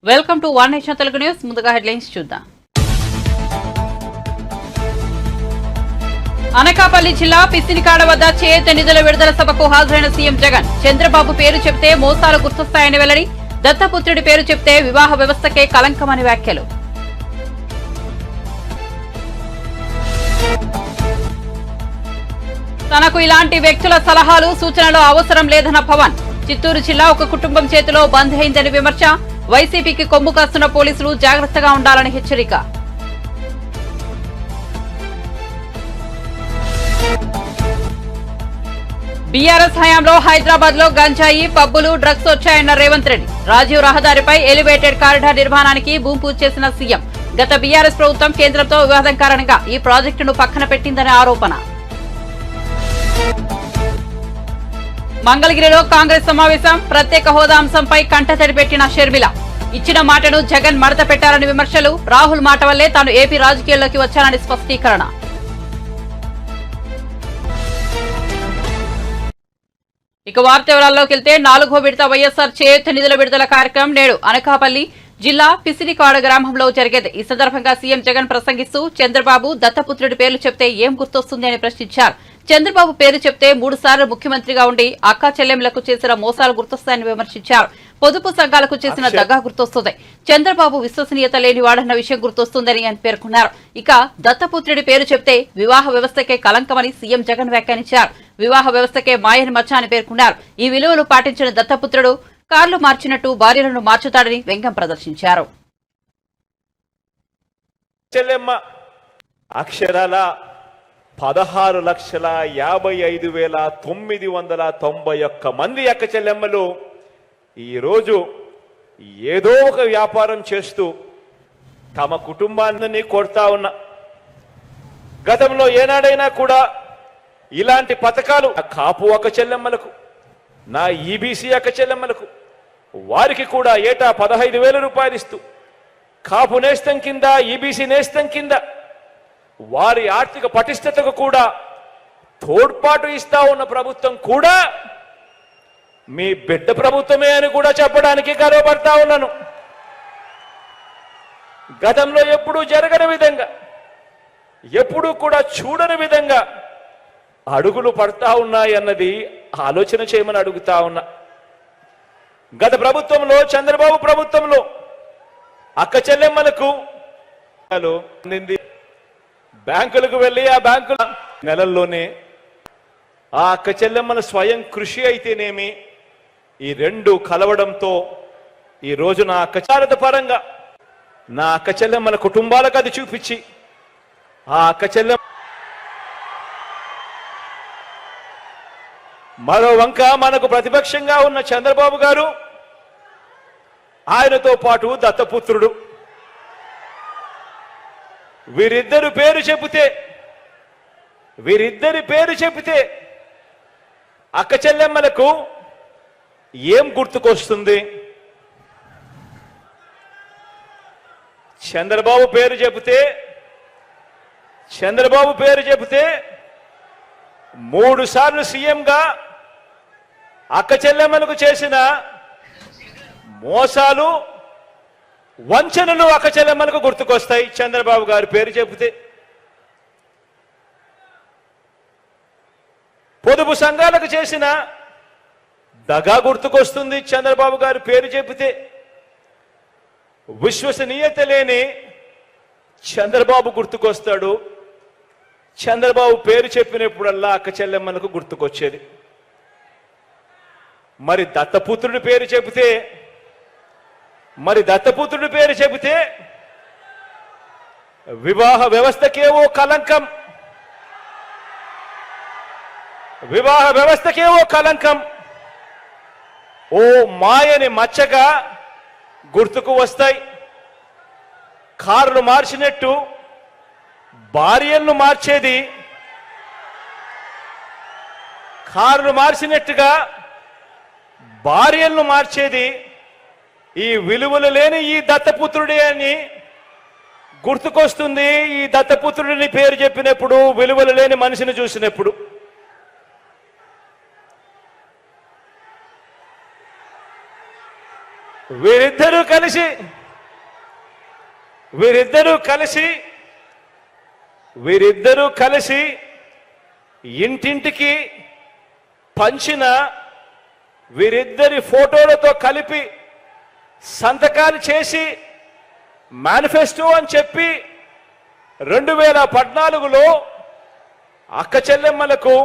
Welcome to one nation Telugu news. ముందుగా headlines చూద్దాం. అనకాపల్లి జిల్లా పిసినికాడ వద్ద చేయూత నిధుల విడుదల సభకు హాజరైన సీఎం జగన్. చంద్రబాబు పేరు చెప్తే మోసాలు గుర్తొస్తాయని వెల్లడి. దత్తపుత్రుడి పేరు చెప్తే వివాహ వ్యవస్థకే కలంకమని వ్యాఖ్యలు. తనకు ఇలాంటి వ్యక్తుల సలహాలు సూచనలు అవసరం లేదన్న పవన్. చిత్తూరు జిల్లా ఒక కుటుంబం చేతిలో బంద్ అయిందని విమర్శ. వైసీపీకి కొమ్ము కాస్తున్న పోలీసులు జాగ్రత్తగా ఉండాలని హెచ్చరిక. బీఆర్ఎస్ హయాంలో హైదరాబాద్ లో గంజాయి, పబ్బులు, డ్రగ్స్ వచ్చాయన్న రేవంత్ రెడ్డి. రాజీవ్ రహదారిపై ఎలివేటెడ్ కారిడార్ నిర్మాణానికి భూమి పూజ చేసిన సీఎం. గత బీఆర్ఎస్ ప్రభుత్వం కేంద్రంతో వివాదం కారణంగా ఈ ప్రాజెక్టును పక్కన పెట్టిందనే ఆరోపణ. మంగళగిరిలో కాంగ్రెస్ సమావేశం. ప్రత్యేక హోదా అంశంపై కంటతడి పెట్టిన షర్మిల. ఇచ్చిన మాటను జగన్ మడత పెట్టారని విమర్శలు. రాహుల్ మాట వల్లే తాను ఏపీ రాజకీయాల్లోకి వచ్చానని స్పష్టీకరణ. ఇక వార్త వివరాల్లోకి వెళ్తే 4వ విడత వైఎస్ఆర్ చేయూత నిధుల విడుదల కార్యక్రమం నేడు అనకాపల్లి జిల్లా పిసినికాడ గ్రామంలో జరిగేది. ఈ సందర్భంగా సీఎం జగన్ ప్రసంగిస్తూ చంద్రబాబు దత్తపుత్రుడి పేర్లు చెప్తే ఏం గుర్తొస్తుంది అని ప్రశ్నించారు. చంద్రబాబు పేరు చెప్తే 3 సార్లు ముఖ్యమంత్రిగా ఉండి అక్కా చెల్లెంలకు చేసిన మోసాలు గుర్తొస్తాయని విమర్శించారు. పొదుపు సంఘాలకు చేసిన దగా గుర్తొస్తుంది. చంద్రబాబు విశ్వసనీయత లేనివాడన్న విషయం గుర్తొస్తుందని ఆయన పేర్కొన్నారు. ఇక దత్తపుత్రుడి పేరు చెప్తే వివాహ వ్యవస్థకే కలంకమని సీఎం జగన్ వ్యాఖ్యానించారు. వివాహ వ్యవస్థకే మాయని మచ్చ అని పేర్కొన్నారు. ఈ విలువలు పాటించిన దత్తపుత్రుడు కార్లు మార్చినట్టు భార్యలను మార్చుతాడని వ్యంగ్యం ప్రదర్శించారు. అక్షరాల 16,55,991 మంది అక్క చెల్లెమ్మలు ఈరోజు ఏదో ఒక వ్యాపారం చేస్తూ తమ కుటుంబాన్ని కొడతా ఉన్నా. గతంలో ఏనాడైనా కూడా ఇలాంటి పథకాలు కాపు అక్క చెల్లెమ్మలకు, నా ఈబీసీ అక్క చెల్లెమ్మలకు వారికి కూడా ఏటా 15,000 రూపాయలు ఇస్తూ కాపు నేస్తం కింద, ఈబీసీ నేస్తం కింద వారి ఆర్థిక పటిష్టతకు కూడా తోడ్పాటు ఇస్తా ఉన్న ప్రభుత్వం కూడా మీ బిడ్డ ప్రభుత్వమే అని కూడా చెప్పడానికి గర్వపడతా ఉన్నాను. గతంలో ఎప్పుడూ జరగని విధంగా, ఎప్పుడూ కూడా చూడని విధంగా అడుగులు పడతా ఉన్నాయన్నది ఆలోచన చేయమని అడుగుతా ఉన్నా. గత ప్రభుత్వంలో, చంద్రబాబు ప్రభుత్వంలో అక్క చెల్లెమ్మలకు బ్యాంకులకు వెళ్ళి ఆ బ్యాంకుల నెలల్లోనే ఆ అక్క చెల్లెమ్మల స్వయం కృషి అయితేనేమి ఈ రెండు కలవడంతో ఈ రోజు నా అక్క పరంగా నా అక్క చెల్లెమ్మల కుటుంబాలకు అది చూపించి ఆ అక్క చెల్లెమ్మ మరో వంక మనకు ప్రతిపక్షంగా ఉన్న చంద్రబాబు గారు, ఆయనతో పాటు దత్తపుత్రుడు, వీరిద్దరి పేరు చెబితే అక్క చెల్లెమ్మలకు ఏం గుర్తుకొస్తుంది? చంద్రబాబు పేరు చెబితే 3 సార్లు సీఎంగా అక్క చెల్లెమ్మలకు చేసిన మోసాలు, వంచనలు అక్క చెల్లెమ్మలకు గుర్తుకొస్తాయి చంద్రబాబు గారి పేరు చెబితే. పొదుపు సంఘాలకు చేసిన దగా గుర్తుకొస్తుంది చంద్రబాబు గారి పేరు చెబితే. విశ్వసనీయత లేని చంద్రబాబు గుర్తుకొస్తాడు. చంద్రబాబు పేరు చెప్పినప్పుడల్లా అక్క చెల్లెమ్మలకు గుర్తుకొచ్చేది. మరి దత్తపుత్రుడి పేరు చెబితే వివాహ వ్యవస్థకేవో కలంకం, ఓ మాయని మచ్చగా గుర్తుకు వస్తాయి. కార్లు మార్చినట్టు భార్యలను మార్చేది, కార్లు మార్చినట్టుగా భార్యలను మార్చేది ఈ విలువలు లేని ఈ దత్తపుత్రుడే అని గుర్తుకొస్తుంది. ఈ దత్తపుత్రుడిని పేరు చెప్పినప్పుడు, విలువలు లేని మనిషిని చూసినప్పుడు. వీరిద్దరూ కలిసి వీరిద్దరూ కలిసి ఇంటింటికి పంచిన వీరిద్దరి ఫోటోలతో కలిపి సంతకాలు చేసి మేనిఫెస్టో అని చెప్పి 2014లో అక్క చెల్లెమ్మలకు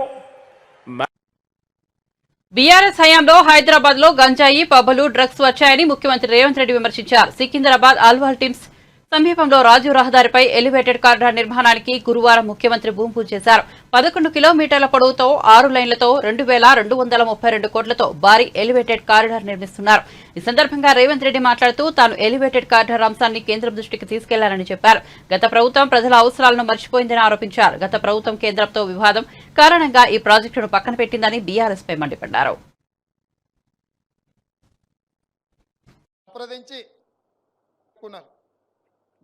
బీఆర్ఎస్ హయాంలో హైదరాబాద్ లో గంజాయి పబ్బులు డ్రగ్స్ వచ్చాయని ముఖ్యమంత్రి రేవంత్ రెడ్డి విమర్శించారు. సికింద్రాబాద్ అల్వాల్ టీమ్స్ సమీపంలో రాజీవ్ రహదారిపై ఎలివేటెడ్ కారిడార్ నిర్మాణానికి గురువారం ముఖ్యమంత్రి భూమి పూజ చేశారు. 11 కిలోమీటర్ల పొడవుతో 6 లైన్లతో 2,232 కోట్లతో భారీ ఎలివేటెడ్ కారిడార్ నిర్మిస్తున్నారు. ఈ సందర్భంగా రేవంత్ రెడ్డి మాట్లాడుతూ తాను ఎలివేటెడ్ కారిడార్ అంశాన్ని కేంద్రం దృష్టికి తీసుకెళ్లారని చెప్పారు. గత ప్రభుత్వం ప్రజల అవసరాలను మర్చిపోయిందని ఆరోపించారు. గత ప్రభుత్వం కేంద్రంతో వివాదం కారణంగా ఈ ప్రాజెక్టును పక్కన పెట్టిందని బీఆర్ఎస్ పై మండిపడ్డారు.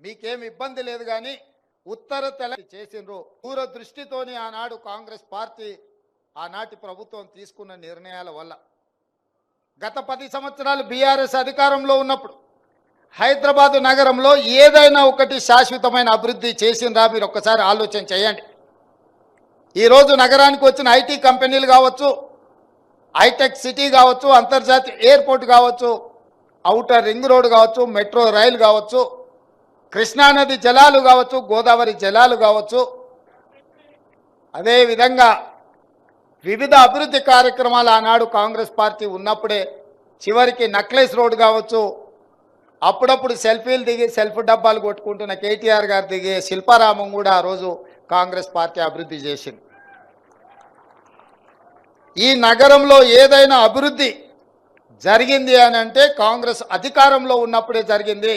మీకేం ఇబ్బంది లేదు కానీ ఉత్తర తెలంగాణ చేసిండ్రు దూరదృష్టితోని ఆనాడు కాంగ్రెస్ పార్టీ ఆనాటి ప్రభుత్వం తీసుకున్న నిర్ణయాల వల్ల గత 10 సంవత్సరాలు బీఆర్ఎస్ అధికారంలో ఉన్నప్పుడు హైదరాబాద్ నగరంలో ఏదైనా ఒకటి శాశ్వతమైన అభివృద్ధి చేసిండ్రా మీరు ఒక్కసారి ఆలోచన చేయండి. ఈరోజు నగరానికి వచ్చిన ఐటీ కంపెనీలు కావచ్చు, హైటెక్ సిటీ కావచ్చు, అంతర్జాతీయ ఎయిర్పోర్ట్ కావచ్చు, ఔటర్ రింగ్ రోడ్ కావచ్చు, మెట్రో రైలు కావచ్చు, కృష్ణానది జలాలు కావచ్చు, గోదావరి జలాలు కావచ్చు, అదేవిధంగా వివిధ అభివృద్ధి కార్యక్రమాలు ఆనాడు కాంగ్రెస్ పార్టీ ఉన్నప్పుడే చివరికి నక్లెస్ రోడ్ కావచ్చు, అప్పుడప్పుడు సెల్ఫీలు దిగి సెల్ఫ్ డబ్బాలు కొట్టుకుంటున్న కేటీఆర్ గారు దిగే శిల్పారామం కూడా ఆ రోజు కాంగ్రెస్ పార్టీ అభివృద్ధి చేసింది. ఈ నగరంలో ఏదైనా అభివృద్ధి జరిగింది అని అంటే కాంగ్రెస్ అధికారంలో ఉన్నప్పుడే జరిగింది.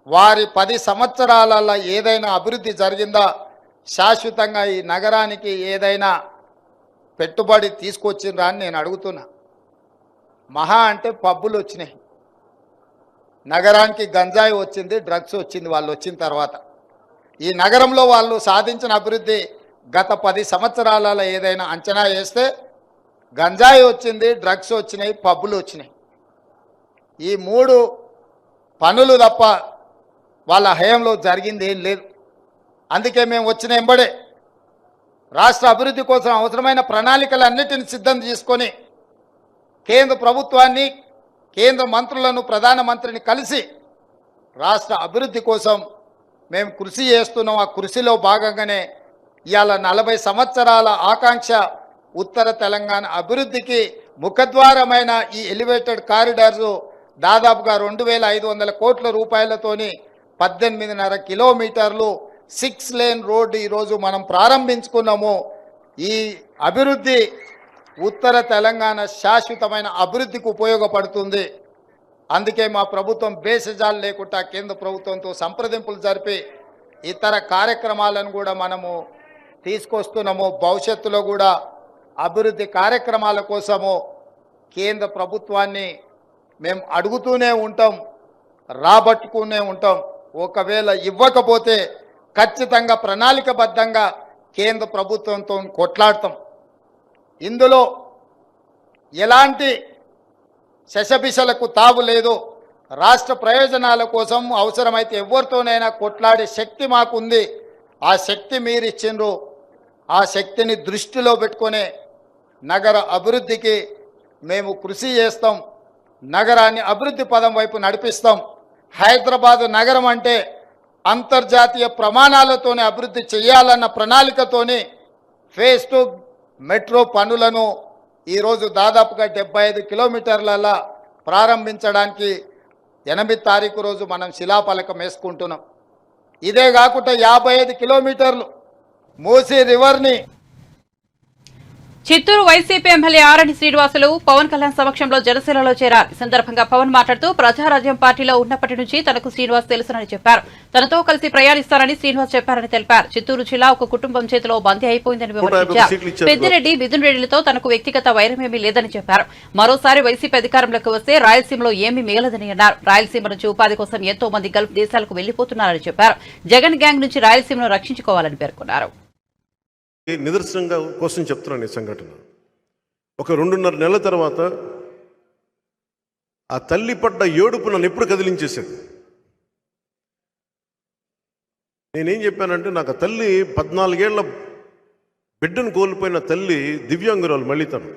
వారి 10 సంవత్సరాలలో ఏదైనా అభివృద్ధి జరిగిందా? శాశ్వతంగా ఈ నగరానికి ఏదైనా పెట్టుబడి తీసుకొచ్చిండ్రా అని నేను అడుగుతున్నా. మహా అంటే పబ్బులు వచ్చినాయి, నగరానికి గంజాయి వచ్చింది, డ్రగ్స్ వచ్చింది వాళ్ళు వచ్చిన తర్వాత. ఈ నగరంలో వాళ్ళు సాధించిన అభివృద్ధి గత 10 సంవత్సరాలలో ఏదైనా అంచనా వేస్తే గంజాయి వచ్చింది, డ్రగ్స్ వచ్చినాయి, పబ్బులు వచ్చినాయి. ఈ 3 పనులు తప్ప వాళ్ళ హయాంలో జరిగింది ఏం లేదు. అందుకే మేము వచ్చిన ఎంబడే రాష్ట్ర అభివృద్ధి కోసం అవసరమైన ప్రణాళికలన్నిటిని సిద్ధం చేసుకొని కేంద్ర ప్రభుత్వాన్ని, కేంద్ర మంత్రులను, ప్రధానమంత్రిని కలిసి రాష్ట్ర అభివృద్ధి కోసం మేము కృషి చేస్తున్నాం. ఆ కృషిలో భాగంగానే ఇవాళ 40 సంవత్సరాల ఆకాంక్ష ఉత్తర తెలంగాణ అభివృద్ధికి ముఖద్వారమైన ఈ ఎలివేటెడ్ కారిడార్స్ దాదాపుగా 2,500 కోట్ల రూపాయలతోని 18.5 కిలోమీటర్లు 6 లేన్ రోడ్డు ఈరోజు మనం ప్రారంభించుకున్నాము. ఈ అభివృద్ధి ఉత్తర తెలంగాణ శాశ్వతమైన అభివృద్ధికి ఉపయోగపడుతుంది. అందుకే మా ప్రభుత్వం బేసజాలు లేకుండా కేంద్ర ప్రభుత్వంతో సంప్రదింపులు జరిపి ఇతర కార్యక్రమాలను కూడా మనము తీసుకొస్తున్నాము. భవిష్యత్తులో కూడా అభివృద్ధి కార్యక్రమాల కోసము కేంద్ర ప్రభుత్వాన్ని మేము అడుగుతూనే ఉంటాం, రాబట్టుకునే ఉంటాం. ఒకవేళ ఇవ్వకపోతే ఖచ్చితంగా ప్రణాళికబద్ధంగా కేంద్ర ప్రభుత్వంతో కొట్లాడతాం. ఇందులో ఎలాంటి శశబిషలకు తావు లేదు. రాష్ట్ర ప్రయోజనాల కోసం అవసరమైతే ఎవరితోనైనా కొట్లాడే శక్తి మాకుంది. ఆ శక్తి మీరు ఇచ్చిండ్రు. ఆ శక్తిని దృష్టిలో పెట్టుకునే నగర అభివృద్ధికి మేము కృషి చేస్తాం. నగరాన్ని అభివృద్ధి పదం వైపు నడిపిస్తాం. హైదరాబాద్ నగరం అంటే అంతర్జాతీయ ప్రమాణాలతోనే అభివృద్ధి చేయాలన్న ప్రణాళికతోని ఫేజ్ 2 మెట్రో పనులను ఈరోజు దాదాపుగా 75 కిలోమీటర్లలో ప్రారంభించడానికి 8 తారీఖు రోజు మనం శిలాఫలకం వేసుకుంటున్నాం. ఇదే కాకుండా 55 కిలోమీటర్లు మూసీ రివర్ని. చిత్తూరు వైసీపీ ఎమ్మెల్యే ఆరణి శ్రీనివాసులు పవన్ కళ్యాణ్ సమక్షంలో జనసేనలో చేరారు. ఈ సందర్భంగా పవన్ మాట్లాడుతూ ప్రజారాజ్యం పార్టీలో ఉన్నప్పటి నుంచి తనకు శ్రీనివాస్ తెలుసునని చెప్పారు. తనతో కలిసి ప్రయాణిస్తారని శ్రీనివాస్ చెప్పారని తెలిపారు. చిత్తూరు జిల్లా ఒక కుటుంబం చేతిలో బందీ అయిపోయిందని విమర్శించారు. పెద్దిరెడ్డి, మిథున్ రెడ్డిలతో తనకు వ్యక్తిగత వైరమేమీ లేదని చెప్పారు. మరోసారి వైసీపీ అధికారంలోకి వస్తే రాయలసీమలో ఏమీ మిగలదని అన్నారు. రాయలసీమ నుంచి ఉపాధి కోసం ఎంతో మంది గల్ఫ్ దేశాలకు వెళ్లిపోతున్నారని చెప్పారు. జగన్ గ్యాంగ్ నుంచి రాయలసీమను రక్షించుకోవాలని పేర్కొన్నారు. నిదర్శనంగా కోసం చెప్తున్నాను. ఈ సంఘటన ఒక 2.5 నెలల తర్వాత ఆ తల్లి పడ్డ ఏడుపు నన్ను ఎప్పుడు కదిలించేసేది. నేనేం చెప్పానంటే నాకు తల్లి 14 ఏళ్ల బిడ్డను కోల్పోయిన తల్లి దివ్యాంగురాలు మళ్ళీ తను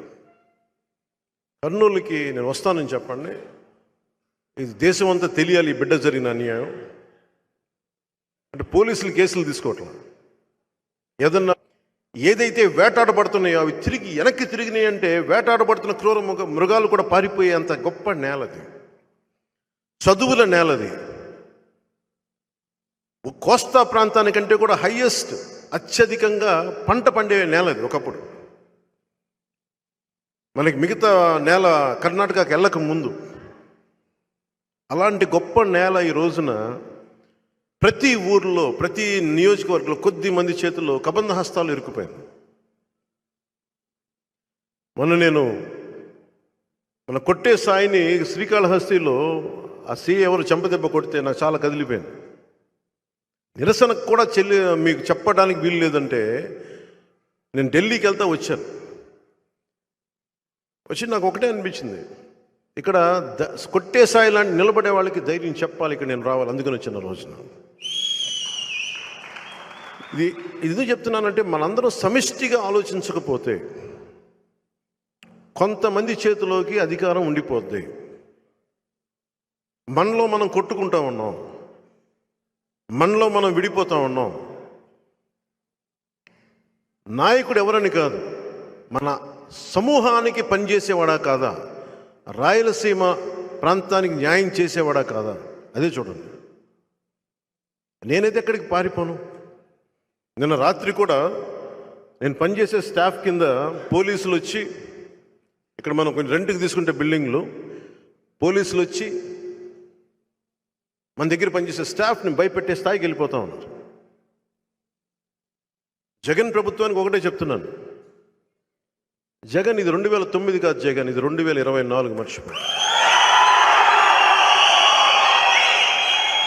కర్నూలుకి నేను వస్తానని చెప్పండి. ఇది దేశం అంతా తెలియాలి ఈ బిడ్డ జరిగిన అన్యాయం అంటే పోలీసులు కేసులు తీసుకోవట్లా. ఏదన్నా ఏదైతే వేటాడబడుతున్నాయో అవి తిరిగి వెనక్కి తిరిగినాయి అంటే వేటాడబడుతున్న క్రూర మృగాలు కూడా పారిపోయేంత గొప్ప నేలది, చదువుల నేలది. కోస్తా ప్రాంతానికంటే కూడా హైయెస్ట్ అత్యధికంగా పంట పండే నేలది ఒకప్పుడు. మనకి మిగతా నేల కర్ణాటకకి వెళ్ళక ముందు అలాంటి గొప్ప నేల ఈ రోజున ప్రతి ఊర్లో ప్రతి నియోజకవర్గంలో కొద్ది మంది చేతుల్లో కబంధ హస్తాలు ఇరుక్కుపోయింది. నేను మన కొట్టే సాయిని శ్రీకాళహస్తిలో ఆ సీ ఎవరు చెంపదెబ్బ కొడితే నాకు చాలా కదిలిపోయింది. నిరసనకు కూడా మీకు చెప్పడానికి వీలు లేదంటే నేను ఢిల్లీకి వెళ్తా వచ్చాను. వచ్చి నాకు ఒకటే అనిపించింది, ఇక్కడ కొట్టే సాయి లాంటి నిలబడే వాళ్ళకి ధైర్యం చెప్పాలి, ఇక్కడ నేను రావాలి, అందుకని వచ్చిన రోజున. ఇది ఎందుకు చెప్తున్నానంటే మనందరం సమిష్టిగా ఆలోచించకపోతే కొంతమంది చేతిలోకి అధికారం ఉండిపోద్ది. మనలో మనం కొట్టుకుంటా ఉన్నాం, మనలో మనం విడిపోతూ ఉన్నాం. నాయకుడు ఎవరని కాదు, మన సమూహానికి పనిచేసేవాడా కాదా, రాయలసీమ ప్రాంతానికి న్యాయం చేసేవాడా కాదా, అదే చూడండి. నేనైతే ఎక్కడికి పారిపోను. నిన్న రాత్రి కూడా నేను పనిచేసే స్టాఫ్ కింద పోలీసులు వచ్చి, ఇక్కడ మనం కొంచెం రెంట్కి తీసుకుంటే బిల్డింగ్లు, పోలీసులు వచ్చి మన దగ్గర పనిచేసే స్టాఫ్ని భయపెట్టే స్థాయికి వెళ్ళిపోతా ఉన్నారు. జగన్ ప్రభుత్వానికి ఒకటే చెప్తున్నాను, జగన్ ఇది 2009 కాదు, జగన్ ఇది 2024 మర్చిపోయి.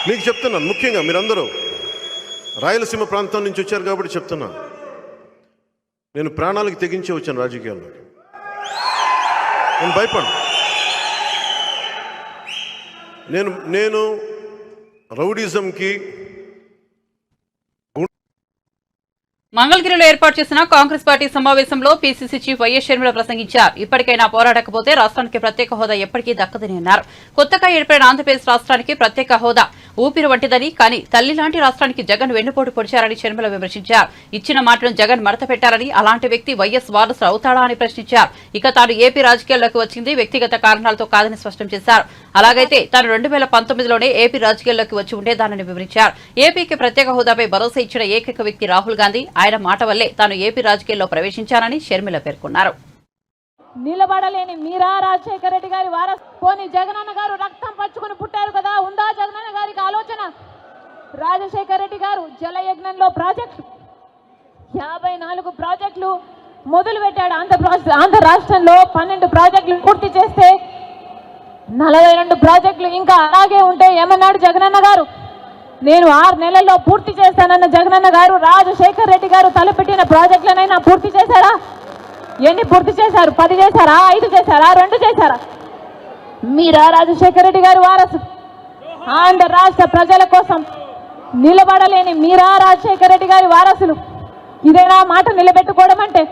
మీకు చెప్తున్నాను, ముఖ్యంగా మీరందరూ రాయలసీమ ప్రాంతం నుంచి వచ్చారు కాబట్టి చెప్తున్నాను, నేను ప్రాణాలకు తెగించే వచ్చాను రాజకీయాల్లోకి. నేను భయపడను. నేను రౌడిజంకి మంగళగిరిలో ఏర్పాటు చేసిన కాంగ్రెస్ పార్టీ సమావేశంలో పీసీసీ చీఫ్ వైఎస్ షర్మిల ప్రసంగించారు. ఇప్పటికైనా పోరాడకపోతే రాష్ట్రానికి ప్రత్యేక హోదా ఎప్పటికీ దక్కదని అన్నారు. కొత్తగా ఏర్పడిన ఆంధ్రప్రదేశ్ రాష్ట్రానికి ప్రత్యేక హోదా ఊపిరి వంటిదని, కానీ తల్లి లాంటి రాష్ట్రానికి జగన్ వెన్నుపోటు పొడిచారని షర్మిల విమర్శించారు. ఇచ్చిన మాటను జగన్ మడత పెట్టారని, అలాంటి వ్యక్తి వైఎస్ వారసుడు అవుతాడా అని ప్రశ్నించారు. ఇక తాను ఏపీ రాజకీయాల్లోకి వచ్చింది వ్యక్తిగత కారణాలతో కాదని స్పష్టం చేశారు. అలాగైతే తాను 2019లోనే ఏపీ రాజకీయాల్లోకి వచ్చి ఉండేదానని వివరించారు. ఏపీకి ప్రత్యేక హోదాపై భరోసా ఇచ్చిన ఏకైక వ్యక్తి రాహుల్ గాంధీ. ఆయన మాట వల్లే తాను ఏపీ రాజకీయాల్లో ప్రవేశించానని షర్మిల పేర్కొన్నారు. నిలబడలేని మీరా రాజశేఖర రెడ్డి గారి వారసు. పోనీ జగనన్న గారు రక్తం పచ్చుకొని పుట్టారు కదా, ఉందా జగనన్న గారికి ఆలోచన? రాజశేఖర రెడ్డి గారు జలయజ్ఞంలో ప్రాజెక్టు 54 ప్రాజెక్టులు మొదలు పెట్టాడు. ఆంధ్ర రాష్ట్రంలో 12 ప్రాజెక్టులు పూర్తి చేస్తే 42 ప్రాజెక్టులు ఇంకా అలాగే ఉంటే ఏమన్నాడు జగనన్న గారు? నేను 6 నెలల్లో పూర్తి చేస్తానన్న జగనన్న గారు రాజశేఖర రెడ్డి గారు తలపెట్టిన ప్రాజెక్టులనైనా పూర్తి చేశారా? ఎన్ని పూర్తి చేశారు? 10 చేశారా? 5 చేశారా? 2 చేశారా? మీరా రాజశేఖర రెడ్డి గారు వారసు. ఆంధ్ర రాష్ట్ర ప్రజల కోసం నిలబడలేని మీరా రాజశేఖర రెడ్డి గారి వారసులు. ఇదేనా మాట నిలబెట్టుకోవడం అంటే?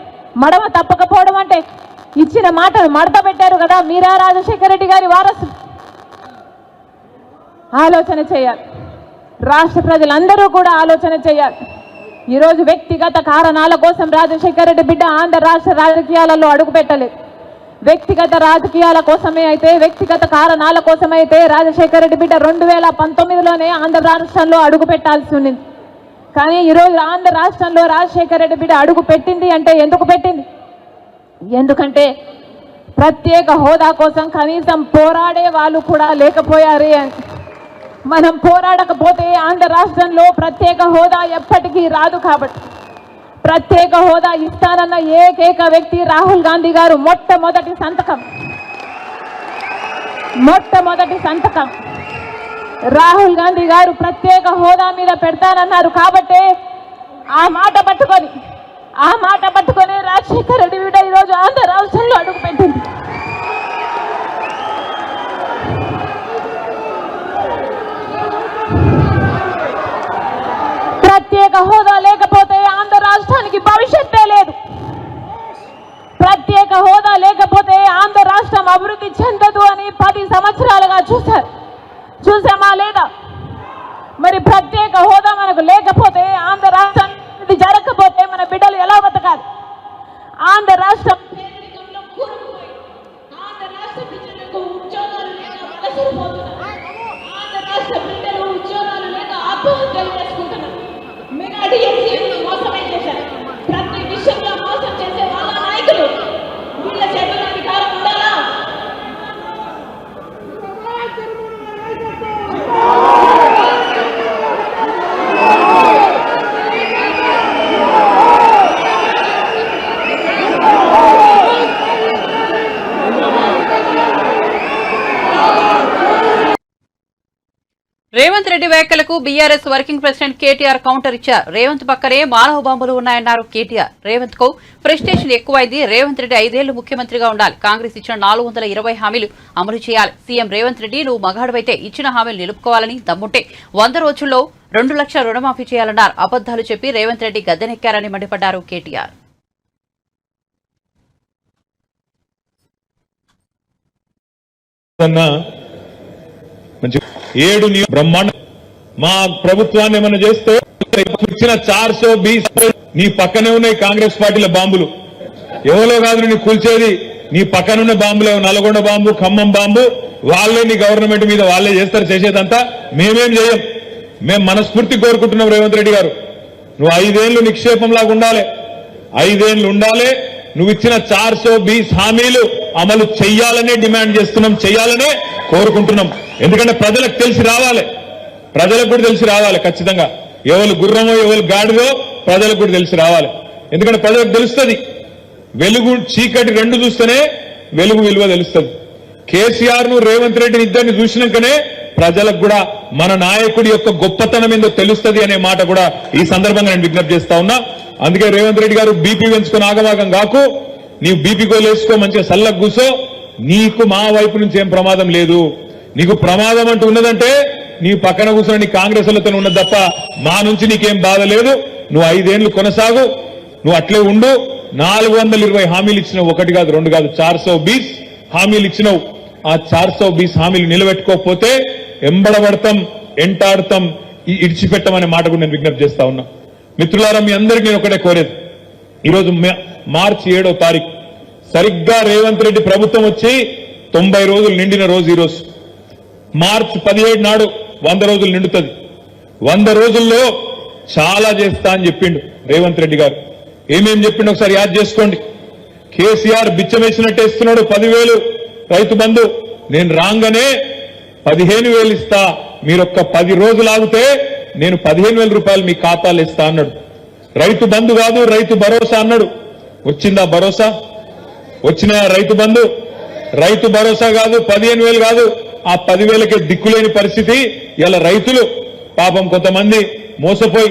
మడమ తప్పకపోవడం అంటే? ఇచ్చిన మాటను మడత పెట్టారు కదా మీరా రాజశేఖర రెడ్డి గారి వారసులు. ఆలోచన చేయాలి, రాష్ట్ర ప్రజలందరూ కూడా ఆలోచన చేయాలి. ఈరోజు వ్యక్తిగత కారణాల కోసం రాజశేఖర రెడ్డి బిడ్డ ఆంధ్ర రాష్ట్ర రాజకీయాలలో అడుగుపెట్టలేదు. వ్యక్తిగత రాజకీయాల కోసమే అయితే, వ్యక్తిగత కారణాల కోసమైతే రాజశేఖర రెడ్డి బిడ్డ 2019లోనే ఆంధ్ర రాష్ట్రంలో అడుగు పెట్టాల్సి ఉంది. కానీ ఈరోజు ఆంధ్ర రాష్ట్రంలో రాజశేఖర రెడ్డి బిడ్డ అడుగు పెట్టింది అంటే ఎందుకు పెట్టింది? ఎందుకంటే ప్రత్యేక హోదా కోసం కనీసం పోరాడే వాళ్ళు కూడా లేకపోయారే అని. మనం పోరాడకపోతే ఆంధ్ర రాష్ట్రంలో ప్రత్యేక హోదా ఎప్పటికీ రాదు. కాబట్టి ప్రత్యేక హోదా ఇస్తానన్న ఏకైక వ్యక్తి రాహుల్ గాంధీ గారు. మొట్టమొదటి సంతకం రాహుల్ గాంధీ గారు ప్రత్యేక హోదా మీద పెడతానన్నారు. కాబట్టి ఆ మాట పట్టుకొని రాజశేఖర రెడ్డి బిడ్డ ఈరోజు ఆంధ్ర రాష్ట్రంలో అడుగుపెట్టింది. ప్రత్యేక హోదా లేకపోతే ఆంధ్ర రాష్ట్రానికి భవిష్యత్తే లేదు. ప్రత్యేక హోదా లేకపోతే ఆంధ్ర రాష్ట్రం అభివృద్ధి చెందదు అని 10 సంవత్సరాలుగా చూసామా లేదా? మరి ప్రత్యేక హోదా మనకు లేకపోతే ఆంధ్ర రాష్ట్రానికి జరగకపోతే మన బిడ్డలు ఎలా బతకాలి? ఆంధ్ర రాష్ట్రం పేదరికంలో కూరుకుపోయి ఆంధ్ర రాష్ట్ర ప్రజలకు ఉద్యోగాలు లేక వలసపోతున్నారు. ఆంధ్ర రాష్ట్ర బిడ్డలు ఉద్యోగాలు లేక ఆత్మహత్యలు చేసుకుంటున్నారు. మెగా డిఎస్సీని మోసమే చేశారు. ప్రతి విషయంలో మోసం చేసే వాళ్ళ నాయకులు వీళ్ళ చేతుల అధికారం ఉండాలా? రేవంత్ రెడ్డి వ్యాఖ్యలకు BRS working president KTR counter ఇచ్చారు. రేవంత్ పక్కనే మానవ బాంబులు ఉన్నాయన్నారు కేటీఆర్. రేవంత్ కు ప్రెస్టేషన్ ఎక్కువైంది. రేవంత్ రెడ్డి 5 ఏళ్లు ముఖ్యమంత్రిగా ఉండాలి. కాంగ్రెస్ ఇచ్చిన 420 హామీలు అమలు చేయాలి. సీఎం రేవంత్ రెడ్డి నువ్వు మగాడువైతే ఇచ్చిన హామీలు నిలుపుకోవాలని, దమ్ముంటే 100 రోజుల్లో 2 లక్షల రుణమాఫీ చేయాలన్నారు. అబద్దాలు చెప్పి రేవంత్ రెడ్డి గద్దెనెక్కారని మండిపడ్డారు కేటీఆర్. బ్రహ్మాండ మా ప్రభుత్వాన్ని ఏమైనా చేస్తే ఇచ్చిన 420 నీ పక్కనే ఉన్నాయి కాంగ్రెస్ పార్టీల బాంబులు. ఎవరో కాదు నీ కూల్చేది, నీ పక్కనున్న బాంబులు. నల్గొండ బాంబు, ఖమ్మం బాంబు వాళ్ళే నీ గవర్నమెంట్ మీద వాళ్ళే చేస్తారు. చేసేదంతా మేమేం చేయం. మేము మనస్ఫూర్తి కోరుకుంటున్నాం రేవంత్ రెడ్డి గారు, నువ్వు 5 ఏళ్లు నిక్షేపంలాగా ఉండాలి. 5 ఏళ్లు ఉండాలి. నువ్వు ఇచ్చిన 420 హామీలు అమలు చెయ్యాలనే డిమాండ్ చేస్తున్నాం, చెయ్యాలనే కోరుకుంటున్నాం. ఎందుకంటే ప్రజలకు తెలిసి రావాలి, ప్రజలకు కూడా తెలిసి రావాలి. ఖచ్చితంగా ఎవరు గుర్రమో ఎవరు గాడిదో ప్రజలకు కూడా తెలిసి రావాలి. ఎందుకంటే ప్రజలకు తెలుస్తుంది, వెలుగు చీకటి 2 చూస్తేనే వెలుగు విలువ తెలుస్తుంది. కేసీఆర్ ను రేవంత్ రెడ్డిని ఇద్దరిని చూసినాకనే ప్రజలకు కూడా మన నాయకుడి యొక్క గొప్పతనం ఏందో తెలుస్తుంది అనే మాట కూడా ఈ సందర్భంగా నేను విజ్ఞప్తి చేస్తా ఉన్నా. అందుకే రేవంత్ రెడ్డి గారు బీపీ పెంచుకొని ఆగమాగం కాకు, నీవు బీపీ గోలు వేసుకో, మంచిగా సల్లకు కూసో. నీకు మా వైపు నుంచి ఏం ప్రమాదం లేదు. నీకు ప్రమాదం అంటూ ఉన్నదంటే నీ పక్కన కూర్చొని నీ కాంగ్రెస్ లతో ఉన్నది తప్ప మా నుంచి నీకేం బాధ లేదు. నువ్వు 5 ఏళ్లు కొనసాగు, నువ్వు అట్లే ఉండు. 420 హామీలు ఇచ్చినావు, 1 కాదు 2 కాదు, 420 హామీలు ఇచ్చినావు. ఆ 420 హామీలు నిలబెట్టుకోకపోతే ఎంబడబడతాం, ఎంటాడతాం, ఇడిచిపెట్టమనే మాట కూడా నేను విజ్ఞప్తి చేస్తా ఉన్నా. మిత్రులారా, మీ అందరికీ నేను ఒకటే కోరేది, ఈరోజు మార్చి 7వ తారీఖు సరిగ్గా రేవంత్ రెడ్డి ప్రభుత్వం వచ్చి 90 రోజులు నిండిన రోజు ఈరోజు. మార్చి 17 నాడు 100 రోజులు నిండుతుంది. 100 రోజుల్లో చాలా చేస్తా అని చెప్పిండు రేవంత్ రెడ్డి గారు. ఏమేం చెప్పిండు ఒకసారి యాద్ చేసుకోండి. కేసీఆర్ బిచ్చమేసినట్టు ఇస్తున్నాడు 10,000 రైతు బంధు. నేను రాగానే 15,000 ఇస్తా, మీరొక్క 10 రోజులు ఆగితే నేను 15,000 రూపాయలు మీ ఖాతాలు ఇస్తా అన్నాడు. రైతు బంధు కాదు, రైతు భరోసా అన్నాడు. వచ్చిందా భరోసా? వచ్చిన రైతు బంధు, రైతు భరోసా కాదు, 15,000 కాదు, ఆ 10,000కే దిక్కులేని పరిస్థితి. ఇలా రైతులు పాపం కొంతమంది మోసపోయి.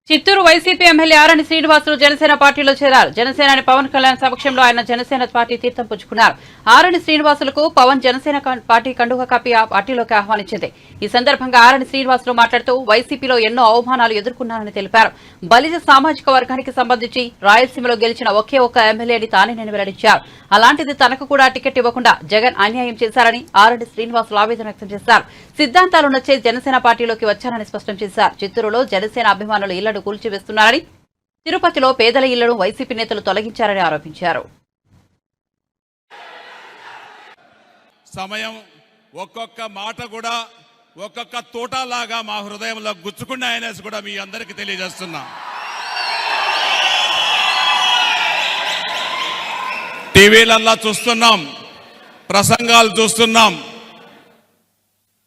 చిత్తూరు వైసీపీ ఎమ్మెల్యే ఆరణి శ్రీనివాసులు జనసేన పార్టీలో చేరారు. జనసేనాని పవన్ కళ్యాణ్ సమక్షంలో ఆయన జనసేన పార్టీ తీర్థం పుచ్చుకున్నారు. ఆరణి శ్రీనివాసులకు పవన్ జనసేన పార్టీ కండువా కప్పి ఆ పార్టీలోకి ఆహ్వానించింది. ఈ సందర్భంగా ఆరణి శ్రీనివాసులు మాట్లాడుతూ వైసీపీలో ఎన్నో అవమానాలు ఎదుర్కొన్నారని తెలిపారు. బలిజ సామాజిక వర్గానికి సంబంధించి రాయలసీమలో గెలిచిన ఒకే ఒక్క ఎమ్మెల్యేని తానే నేను వెల్లడించారు. అలాంటిది తనకు కూడా టికెట్ ఇవ్వకుండా జగన్ అన్యాయం చేశారని ఆరణి శ్రీనివాసులు ఆవేదన వ్యక్తం చేశారు. సిద్ధాంతాలు నచ్చే జనసేన పార్టీలోకి వచ్చారని స్పష్టం చేశారు. చిత్తూరులో జనసేన అభిమానులు ఇళ్లను కూల్చివేస్తున్నారని, తిరుపతిలో పేదల ఇళ్లను వైసీపీ నేతలు తొలగించారని ఆరోపించారు. సమయం ఒక్కొక్క మాట కూడా ఒక్కొక్క తోటలాగా మా హృదయంలో గుచ్చుకున్నాయనేసి కూడా మీ అందరికీ తెలియజేస్తున్నా. టీవీలల్లా చూస్తున్నాం, ప్రసంగాలు చూస్తున్నాం.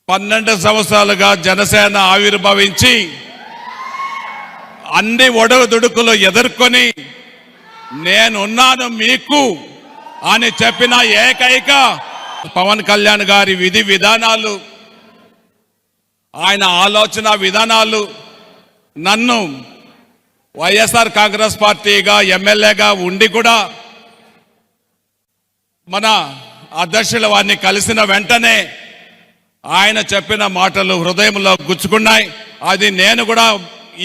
12 సంవత్సరాలుగా జనసేన ఆవిర్భవించి అన్ని ఒడదుడుకులు ఎదుర్కొని నేనున్నాను మీకు అని చెప్పిన ఏకైక పవన్ కళ్యాణ్ గారి విధి విధానాలు, ఆయన ఆలోచన విధానాలు నన్ను వైఎస్ఆర్ కాంగ్రెస్ పార్టీగా ఎమ్మెల్యేగా ఉండి కూడా మన అధ్యక్షుల వారిని కలిసిన వెంటనే ఆయన చెప్పిన మాటలు హృదయంలో గుచ్చుకున్నాయి. అది నేను కూడా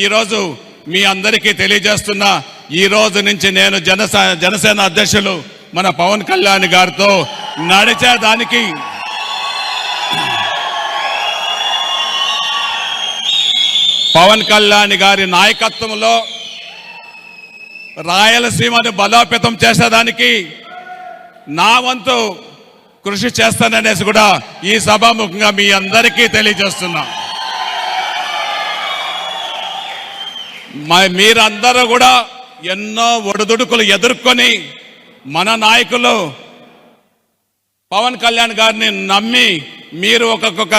ఈరోజు మీ అందరికీ తెలియజేస్తున్నా. ఈ రోజు నుంచి నేను జనసేన అధ్యక్షులు మన పవన్ కళ్యాణ్ గారితో నడిచేదానికి పవన్ కళ్యాణ్ గారి నాయకత్వంలో రాయలసీమను బలోపేతం చేసేదానికి నా వంతు కృషి చేస్తాననేసి కూడా ఈ సభాముఖంగా మీ అందరికీ తెలియజేస్తున్నా. మీరందరూ కూడా ఎన్నో ఒడిదుడుకులు ఎదుర్కొని మన నాయకులు పవన్ కళ్యాణ్ గారిని నమ్మి మీరు ఒక్కొక్క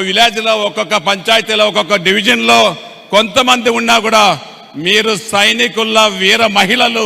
విలేజ్లో, ఒక్కొక్క పంచాయతీలో, ఒక్కొక్క డివిజన్లో కొంతమంది ఉన్నా కూడా మీరు సైనికుల వీర మహిళలు,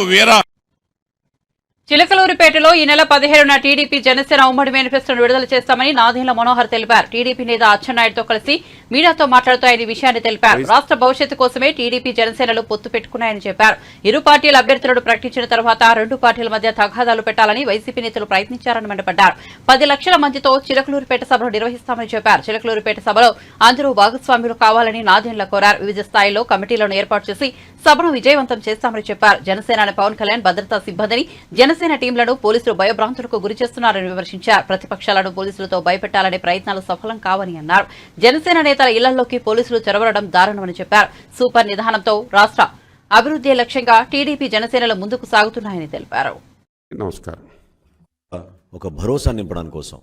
చిలకలూరిపేటలో ఈ నెల 17న టీడీపీ జనసేన ఉమ్మడి మేనిఫెస్టోను విడుదల చేస్తామని నాదెండ్ల మనోహర్ తెలిపారు. టీడీపీ నేత అచ్చెన్నాయుడుతో కలిసి మీడియాతో మాట్లాడుతూ ఆయన ఈ విషయాన్ని తెలిపారు. రాష్ట్ర భవిష్యత్తు కోసమే టీడీపీ జనసేనలు పొత్తు పెట్టుకున్నాయని చెప్పారు. ఇరు పార్టీల అభ్యర్థులను ప్రకటించిన తర్వాత రెండు పార్టీల మధ్య తగాదాలు పెట్టాలని వైసీపీ నేతలు ప్రయత్నించారని మండిపడ్డారు. 10 లక్షల మందితో చిలకలూరిపేట సభను నిర్వహిస్తామని చెప్పారు. చిలకలూరిపేట సభలో అందరూ భాగస్వాములు కావాలని నాదెండ్ల కోరారు. వివిధ స్థాయిల్లో కమిటీలను ఏర్పాటు చేసి సభను విజయవంతం చేస్తామని చెప్పారు. జనసేన పవన్ కళ్యాణ్ భద్రతా సిబ్బందిని జనసేన టీంలను పోలీసులు భయభ్రాంతులకు గురి చేస్తున్నారని విమర్శించారు. ప్రతిపక్షాలను పోలీసులతో భయపెట్టాలనే ప్రయత్నాలు సఫలం కావని అన్నారు. జనసేన నేతల ఇళ్లలోకి పోలీసులు చొరవడం దారుణమని చెప్పారు. సూపర్ నిదానంతో రాష్ట్ర అభివృద్ధి లక్ష్యంగా టీడీపీ జనసేనలు ముందుకు సాగుతున్నాయని తెలిపారు. నమస్కారం. ఒక భరోసా నింపడం కోసం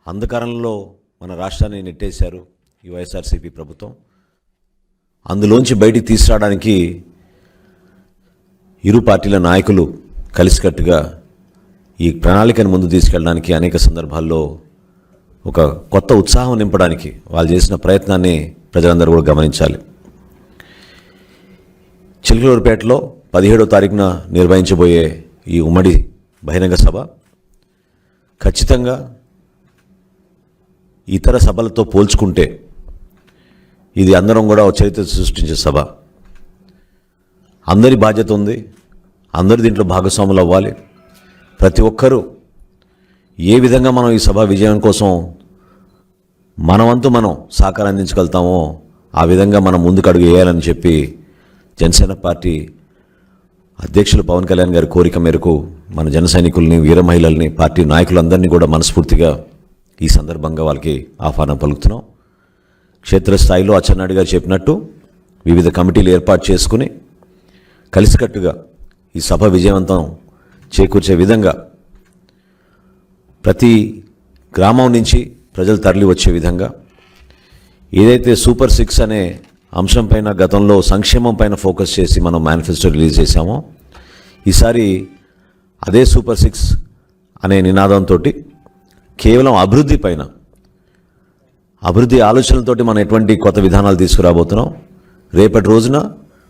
అంధకారంలో మన రాష్ట్రాన్ని నెట్టేశారు ఈ వైఎస్ఆర్సీపీ ప్రభుత్వం. అందులోంచి బయటికి తీసుకురావడానికి ఇరు పార్టీల నాయకులు కలిసికట్టుగా ఈ ప్రణాళికను ముందు తీసుకెళ్ళడానికి అనేక సందర్భాల్లో ఒక కొత్త ఉత్సాహం నింపడానికి వాళ్ళు చేసిన ప్రయత్నాన్ని ప్రజలందరూ కూడా గమనించాలి. చిలకలూరిపేటలో 17వ తారీఖున నిర్వహించబోయే ఈ ఉమ్మడి బహిరంగ సభ ఖచ్చితంగా ఇతర సభలతో పోల్చుకుంటే ఇది అందరం కూడా ఒక చరిత్ర సృష్టించే సభ. అందరి బాధ్యత ఉంది, అందరు దీంట్లో భాగస్వాములు అవ్వాలి. ప్రతి ఒక్కరూ ఏ విధంగా మనం ఈ సభ విజయం కోసం మన వంతు మనం సహకారం అందించగలుగుతామో ఆ విధంగా మనం ముందుకు అడుగు వేయాలని చెప్పి జనసేన పార్టీ అధ్యక్షులు పవన్ కళ్యాణ్ గారి కోరిక మేరకు మన జన సైనికుల్ని, వీర మహిళల్ని, పార్టీ నాయకులందరినీ కూడా మనస్ఫూర్తిగా ఈ సందర్భంగా వాళ్ళకి ఆహ్వానం పలుకుతున్నాం. క్షేత్రస్థాయిలో అచ్చెన్నాయుడు గారు చెప్పినట్టు వివిధ కమిటీలు ఏర్పాటు చేసుకుని కలిసికట్టుగా ఈ సభ విజయవంతం చేకూర్చే విధంగా ప్రతి గ్రామం నుంచి ప్రజలు తరలి వచ్చే విధంగా ఏదైతే సూపర్ 6 అనే అంశం పైన గతంలో సంక్షేమం పైన ఫోకస్ చేసి మనం మేనిఫెస్టో రిలీజ్ చేశామో ఈసారి అదే సూపర్ 6 అనే నినాదంతో కేవలం అభివృద్ధి పైన, అభివృద్ధి ఆలోచనలతోటి మనం ఎటువంటి కొత్త విధానాలు తీసుకురాబోతున్నాం. రేపటి రోజున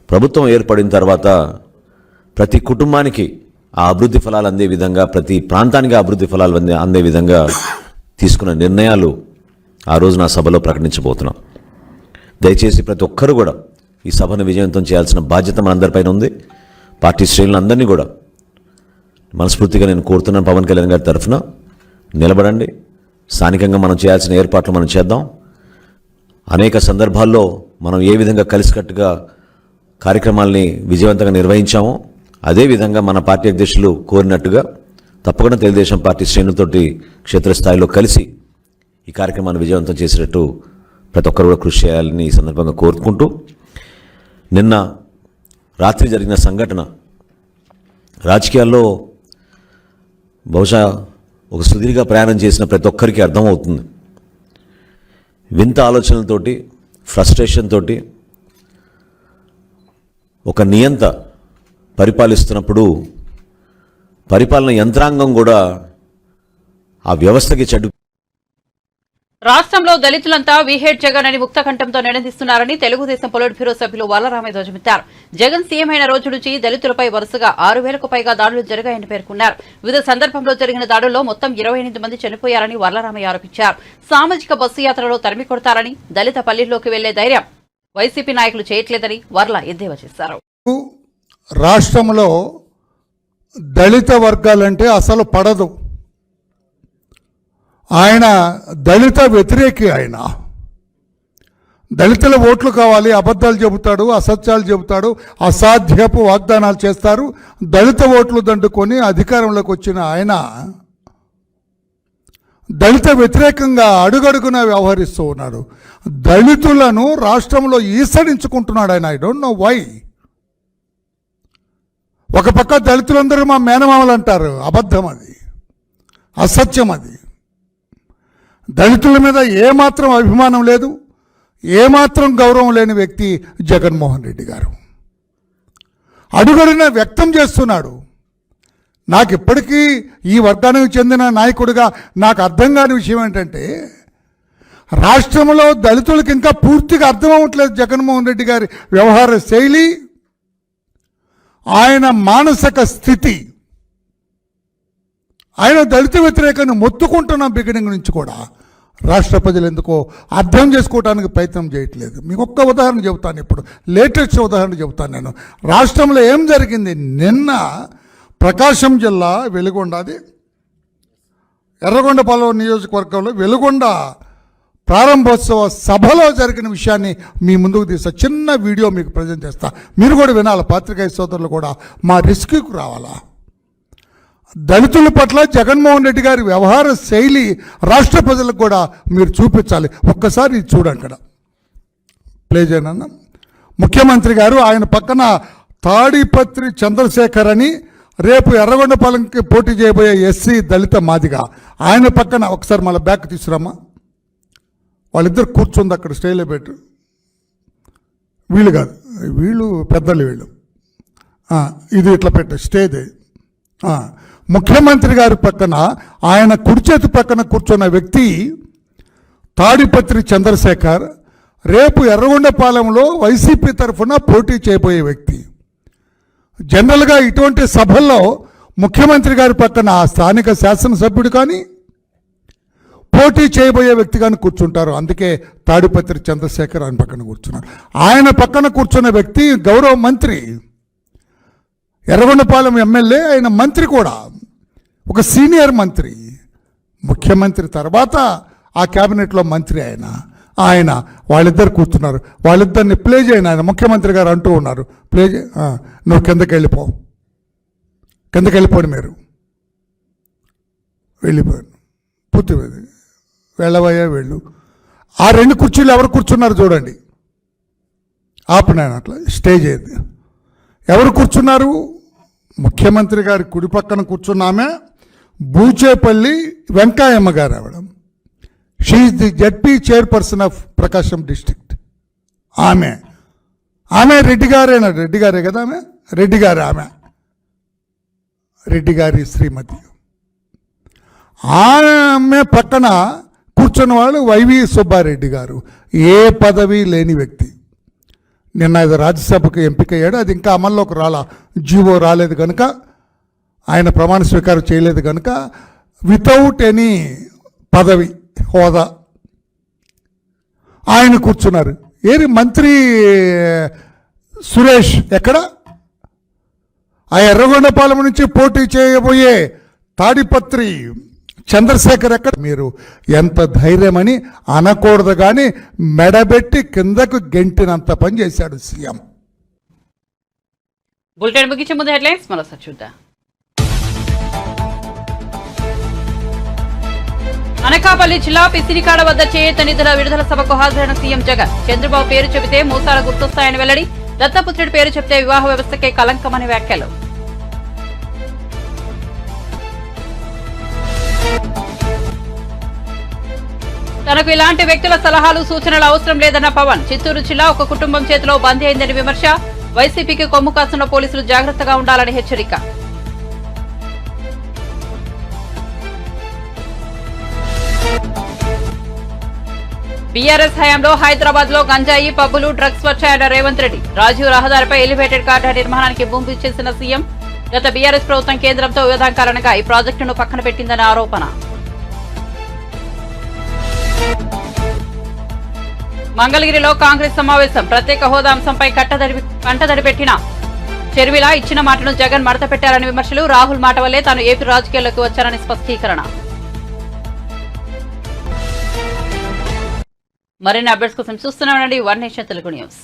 ప్రభుత్వం ఏర్పడిన తర్వాత ప్రతి కుటుంబానికి ఆ అభివృద్ధి ఫలాలు అందే విధంగా, ప్రతి ప్రాంతానికి అభివృద్ధి ఫలాలు అందే విధంగా తీసుకున్న నిర్ణయాలు ఆ రోజున సభలో ప్రకటించబోతున్నాం. దయచేసి ప్రతి ఒక్కరు కూడా ఈ సభను విజయవంతం చేయాల్సిన బాధ్యత మనందరిపైన ఉంది. పార్టీ శ్రేణులందరినీ కూడా మనస్ఫూర్తిగా నేను కోరుతున్నాను, పవన్ కళ్యాణ్ గారి తరఫున నిలబడండి. స్థానికంగా మనం చేయాల్సిన ఏర్పాట్లు మనం చేద్దాం. అనేక సందర్భాల్లో మనం ఏ విధంగా కలిసికట్టుగా కార్యక్రమాల్ని విజయవంతంగా నిర్వహించామో అదేవిధంగా మన పార్టీ అధ్యక్షులు కోరినట్టుగా తప్పకుండా తెలుగుదేశం పార్టీ శ్రేణులతోటి క్షేత్రస్థాయిలో కలిసి ఈ కార్యక్రమాన్ని విజయవంతం చేసేటట్టు ప్రతి ఒక్కరు కూడా కృషి చేయాలని ఈ సందర్భంగా కోరుకుంటూ, నిన్న రాత్రి జరిగిన సంఘటన రాజకీయాల్లో బహుశా ఒక సుదీర్ఘ ప్రయాణం చేసిన ప్రతి ఒక్కరికి అర్థమవుతుంది. వింత ఆలోచనలతోటి, ఫ్రస్ట్రేషన్ తోటి ఒక నియంత పరిపాలిస్తున్నప్పుడు పరిపాలన యంత్రాంగం కూడా ఆ వ్యవస్థకి చెడు. రాష్ట్రంలో దళితులంతా వీహెడ్ జగన్ అని ముక్తకంఠంతో నినదిస్తున్నారని తెలుగుదేశం పొలిట్ బ్యూరో సభ్యులు వల్లరామయ్య ధ్వజమెత్తారు. జగన్ సీఎం అయిన రోజు నుంచి దళితులపై వరుసగా 6,000కు పైగా దాడులు జరిగాయని పేర్కొన్నారు. వివిధ సందర్భంలో జరిగిన దాడుల్లో మొత్తం 28 మంది చనిపోయారని వల్లరామయ్య ఆరోపించారు. సామాజిక బస్సు యాత్రలో తరిమి కొడతారని, దళిత పల్లెల్లోకి వెళ్లే ధైర్యం వైసీపీ నాయకులు చేయట్లేదని వర్ల ఎద్దేవా చేశారు. రాష్ట్రంలో దళిత వర్గాలంటే అసలు పడదు. ఆయన దళిత వ్యతిరేకి. ఆయన దళితుల ఓట్లు కావాలి, అబద్ధాలు చెబుతాడు, అసత్యాలు చెబుతాడు, అసాధ్యపు వాగ్దానాలు చేస్తారు. దళిత ఓట్లు దండుకొని అధికారంలోకి వచ్చిన ఆయన దళిత వ్యతిరేకంగా అడుగడుగునా వ్యవహరిస్తూ ఉన్నాడు. దళితులను రాష్ట్రంలో ఈసడించుకుంటున్నాడు ఆయన. I don't know why. ఒక పక్క దళితులందరూ మా మేనమామలు అంటారు. అబద్ధం అది, అసత్యం అది. దళితుల మీద ఏమాత్రం అభిమానం లేదు, ఏమాత్రం గౌరవం లేని వ్యక్తి జగన్మోహన్ రెడ్డి గారు. అడుగడుగునా వ్యక్తం చేస్తున్నాడు. నాకు ఇప్పటికీ ఈ వర్గానికి చెందిన నాయకుడిగా నాకు అర్థం కాని విషయం ఏంటంటే, రాష్ట్రంలో దళితులకు ఇంకా పూర్తిగా అర్థం అవ్వట్లేదు జగన్మోహన్ రెడ్డి గారి వ్యవహార శైలి, ఆయన మానసిక స్థితి. ఆయన దళిత వ్యతిరేకాన్ని మొత్తుకుంటున్న బిగినింగ్ నుంచి కూడా రాష్ట్ర ప్రజలు ఎందుకో అర్థం చేసుకోవడానికి ప్రయత్నం చేయట్లేదు. మీకు ఒక్క ఉదాహరణ చెబుతాను, ఇప్పుడు లేటెస్ట్ ఉదాహరణ చెబుతాను నేను. రాష్ట్రంలో ఏం జరిగింది? నిన్న ప్రకాశం జిల్లా వెలుగొండది ఎర్రగొండపాలెం నియోజకవర్గంలో వెలుగొండ ప్రారంభోత్సవ సభలో జరిగిన విషయాన్ని మీ ముందుకు తీస్తా. చిన్న వీడియో మీకు ప్రజెంట్ చేస్తా, మీరు కూడా వినాలి. పాత్రికేయ సోదరులు కూడా మా రిస్క్కి రావాలా. దళితుల పట్ల జగన్మోహన్ రెడ్డి గారి వ్యవహార శైలి రాష్ట్ర ప్రజలకు కూడా మీరు చూపించాలి. ఒక్కసారి ఇది చూడండి. అక్కడ ప్లే చేయనన్నా. ముఖ్యమంత్రి గారు ఆయన పక్కన తాడిపత్రి చంద్రశేఖర్ అని రేపు ఎర్రగొండపాలెంకి పోటీ చేయబోయే ఎస్సీ దళిత మాదిగా, ఆయన పక్కన ఒకసారి మళ్ళీ బ్యాక్ తీసుకురామ్మా. వాళ్ళిద్దరు కూర్చుంది అక్కడ స్టేలో పెట్టు. వీళ్ళు కాదు, వీళ్ళు పెద్దలు, వీళ్ళు ఇది ఇట్లా పెట్టు స్టేజ్. ముఖ్యమంత్రి గారి పక్కన ఆయన కుడి చేతి పక్కన కూర్చున్న వ్యక్తి తాడిపత్రి చంద్రశేఖర్, రేపు ఎర్రగొండపాలెంలో వైసీపీ తరఫున పోటీ చేయబోయే వ్యక్తి. జనరల్గా ఇటువంటి సభల్లో ముఖ్యమంత్రి గారి పక్కన స్థానిక శాసనసభ్యుడు కానీ పోటీ చేయబోయే వ్యక్తి కానీ కూర్చుంటారు. అందుకే తాడిపత్రి చంద్రశేఖర్ ఆయన పక్కన కూర్చున్నారు. ఆయన పక్కన కూర్చున్న వ్యక్తి గౌరవ మంత్రి, ఎర్రగొండపాలెం ఎమ్మెల్యే, ఆయన మంత్రి కూడా, ఒక సీనియర్ మంత్రి. ముఖ్యమంత్రి తర్వాత ఆ క్యాబినెట్లో మంత్రి ఆయన వాళ్ళిద్దరు కూర్చున్నారు. వాళ్ళిద్దరిని ప్లే చేయను. ఆయన ముఖ్యమంత్రి గారు అంటూ ఉన్నారు, ప్లే చే, నువ్వు కిందకి వెళ్ళిపోండి, మీరు వెళ్ళిపోయాను, పూర్తి వెళ్ళవయ్యా వెళ్ళు. ఆ రెండు కుర్చీలు ఎవరు కూర్చున్నారు చూడండి. ఆపినాను అట్లా స్టేజ్ అయింది. ఎవరు కూర్చున్నారు? ముఖ్యమంత్రి గారి కుడి పక్కన కూర్చున్నామే బూచేపల్లి వెంకాయమ్మ గారు. ఆవిడ she the ZP chairperson of Prakasam district. ఆమె రెడ్డి గారే కదా, ఆమె రెడ్డి గారి శ్రీమతి. ఆమె పక్కన కూర్చున్న వాళ్ళు వైవి సుబ్బారెడ్డి గారు, ఏ పదవి లేని వ్యక్తి. నిన్న ఇది రాజ్యసభకు ఎంపికయ్యాడు, అది ఇంకా అమల్లోకి జీవో రాలేదు కనుక, ఆయన ప్రమాణ స్వీకారం చేయలేదు కనుక వితౌట్ ఎనీ పదవి హోదా ఆయన కూర్చున్నారు. ఏది మంత్రి సురేష్ ఎక్కడ? ఆ ఎర్రగొండపాలెం నుంచి పోటీ చేయబోయే తాడిపత్రి చంద్రశేఖర్ ఎక్కడ? మీరు ఎంత ధైర్యమని అనకూడదు కానీ మెడబెట్టి కిందకు గెంటినంత పని చేశాడు సీఎం. బులెటిన్ ముగించే ముందు హెడ్లైన్స్ మరోసారి చూద్దాం. అనకాపల్లి జిల్లా పిసిరికాడ వద్ద చేయూత నిధుల విడుదల సభకు హాజరైన సీఎం జగన్. చంద్రబాబు పేరు చెబితే మోసాల గుర్తొస్తాయని వెల్లడి. దత్తపుత్రుడి పేరు చెబితే వివాహ వ్యవస్థకే కలంకమని వ్యాఖ్యలు. తనకు ఇలాంటి వ్యక్తుల సలహాలు సూచనలు అవసరం లేదన్న పవన్. చిత్తూరు జిల్లా ఒక కుటుంబం చేతిలో బందీ అయిందని విమర్శ. వైసీపీకి కొమ్ము కాస్తున్న పోలీసులు జాగ్రత్తగా ఉండాలని హెచ్చరిక. బీఆర్ఎస్ హయాంలో హైదరాబాద్ లో గంజాయి, పబ్బులు, డ్రగ్స్ వచ్చాయన్న రేవంత్ రెడ్డి. రాజీవ్ రహదారిపై ఎలివేటెడ్ కారిడార్ నిర్మాణానికి భూమి చేసిన సీఎం. గత బీఆర్ఎస్ ప్రభుత్వం కేంద్రంతో వివాదం కారణంగా ఈ ప్రాజెక్టును పక్కన పెట్టిందన్న ఆరోపణ. మంగళగిరిలో కాంగ్రెస్ సమావేశం. ప్రత్యేక హోదా అంశంపై కంటదడి పెట్టిన చెర్విలా ఇచ్చిన మాటను జగన్ మడత పెట్టారని విమర్శలు. రాహుల్ మాట వల్లే తాను ఏపీ రాజకీయాల్లోకి వచ్చారని స్పష్టీకరణ. మరిన్ని అప్డేట్స్ కోసం చూస్తూనే ఉండండి వన్ నేషన్ తెలుగు న్యూస్.